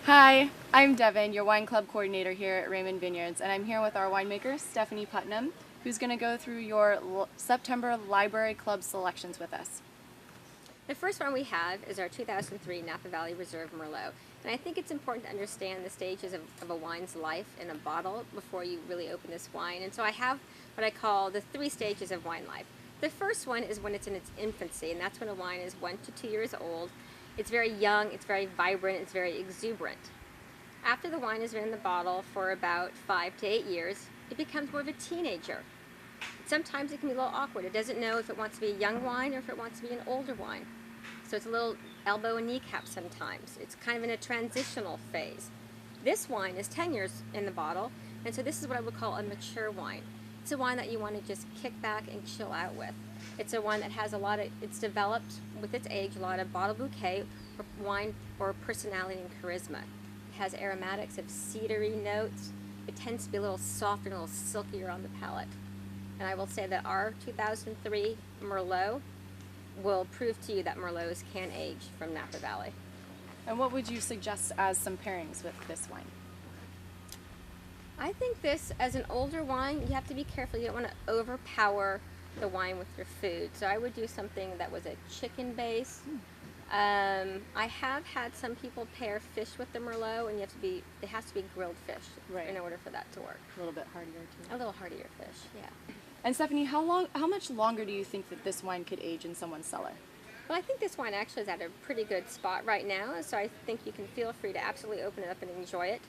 Hi, I'm Devin, your wine club coordinator here at Raymond Vineyards, and I'm here with our winemaker, Stephanie Putnam, who's going to go through your September Library Club selections with us. The first one we have is our 2003 Napa Valley Reserve Merlot. And I think it's important to understand the stages of a wine's life in a bottle before you really open this wine. And so I have what I call the 3 stages of wine life. The first one is when it's in its infancy, and that's when a wine is 1 to 2 years old. It's very young, it's very vibrant, it's very exuberant. After the wine has been in the bottle for about 5 to 8 years, it becomes more of a teenager. Sometimes it can be a little awkward. It doesn't know if it wants to be a young wine or if it wants to be an older wine. So it's a little elbow and kneecap sometimes. It's kind of in a transitional phase. This wine is 10 years in the bottle, and so this is what I would call a mature wine. It's a wine that you want to just kick back and chill out with. It's a wine that has it's developed with its age a lot of bottle bouquet or wine or personality and charisma. It has aromatics of cedary notes. It tends to be a little softer and a little silkier on the palate. And I will say that our 2003 Merlot will prove to you that Merlots can age from Napa Valley. And what would you suggest as some pairings with this wine? I think this, as an older wine, you have to be careful. You don't want to overpower the wine with your food. So I would do something that was a chicken base. I have had some people pair fish with the Merlot, and it has to be grilled fish in order for that to work. A little bit hardier too. A little heartier fish, yeah. And Stephanie, how much longer do you think that this wine could age in someone's cellar? Well, I think this wine actually is at a pretty good spot right now, so I think you can feel free to absolutely open it up and enjoy it.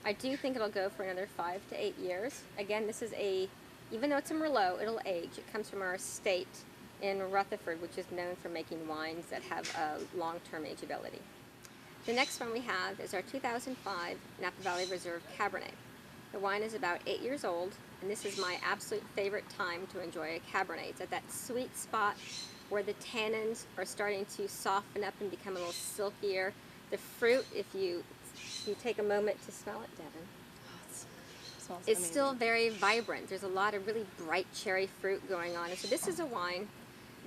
I do think it'll go for another 5 to 8 years. Again, this is even though it's a Merlot, it'll age. It comes from our estate in Rutherford, which is known for making wines that have a long-term ageability. The next one we have is our 2005 Napa Valley Reserve Cabernet. The wine is about 8 years old, and this is my absolute favorite time to enjoy a Cabernet. It's at that sweet spot where the tannins are starting to soften up and become a little silkier. The fruit, if you take a moment to smell it, Devin, it's still very vibrant. There's a lot of really bright cherry fruit going on. And so this is a wine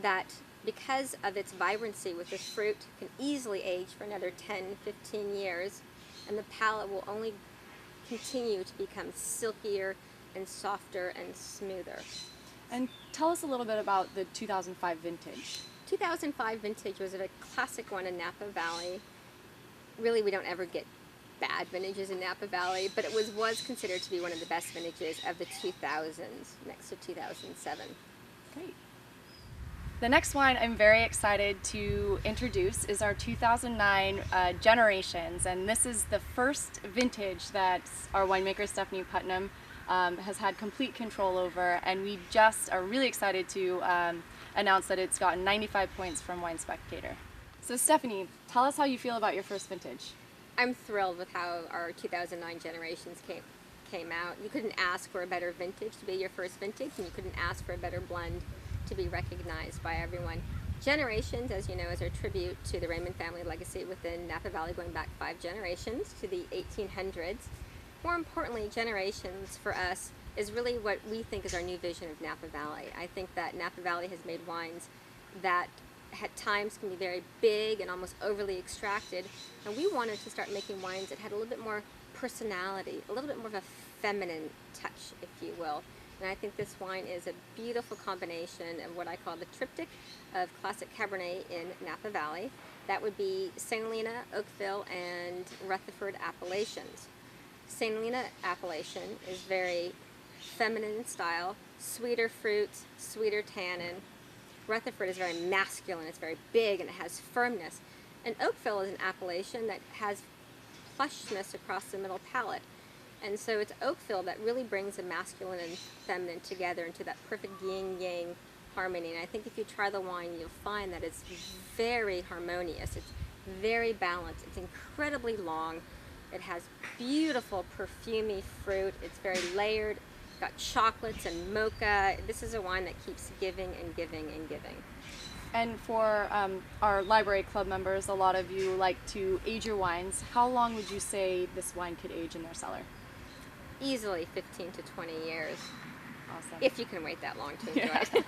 that, because of its vibrancy with this fruit, can easily age for another 10, 15 years, and the palate will only continue to become silkier and softer and smoother. And tell us a little bit about the 2005 vintage. 2005 vintage was a classic one in Napa Valley. Really, we don't ever get bad vintages in Napa Valley, but it was considered to be one of the best vintages of the 2000s, next to 2007. Great. The next wine I'm very excited to introduce is our 2009 Generations, and this is the first vintage that our winemaker Stephanie Putnam has had complete control over, and we just are really excited to announce that it's gotten 95 points from Wine Spectator. So Stephanie, tell us how you feel about your first vintage. I'm thrilled with how our 2009 Generations came out. You couldn't ask for a better vintage to be your first vintage, and you couldn't ask for a better blend to be recognized by everyone. Generations, as you know, is our tribute to the Raymond family legacy within Napa Valley going back 5 generations to the 1800s. More importantly, Generations for us is really what we think is our new vision of Napa Valley. I think that Napa Valley has made wines that at times can be very big and almost overly extracted, and we wanted to start making wines that had a little bit more personality, a little bit more of a feminine touch, if you will. And I think this wine is a beautiful combination of what I call the triptych of classic Cabernet in Napa Valley. That would be St. Helena, Oakville, and Rutherford appellations. St. Helena appellation is very feminine in style, sweeter fruits, sweeter tannin. Rutherford is very masculine, it's very big, and it has firmness. And Oakville is an appellation that has plushness across the middle palate. And so it's Oakville that really brings the masculine and feminine together into that perfect yin-yang harmony. And I think if you try the wine, you'll find that it's very harmonious. It's very balanced. It's incredibly long. It has beautiful perfumey fruit. It's very layered. It's got chocolates and mocha. This is a wine that keeps giving and giving and giving. And for our library club members, a lot of you like to age your wines. How long would you say this wine could age in their cellar? Easily 15 to 20 years. Awesome. If you can wait that long to enjoy it.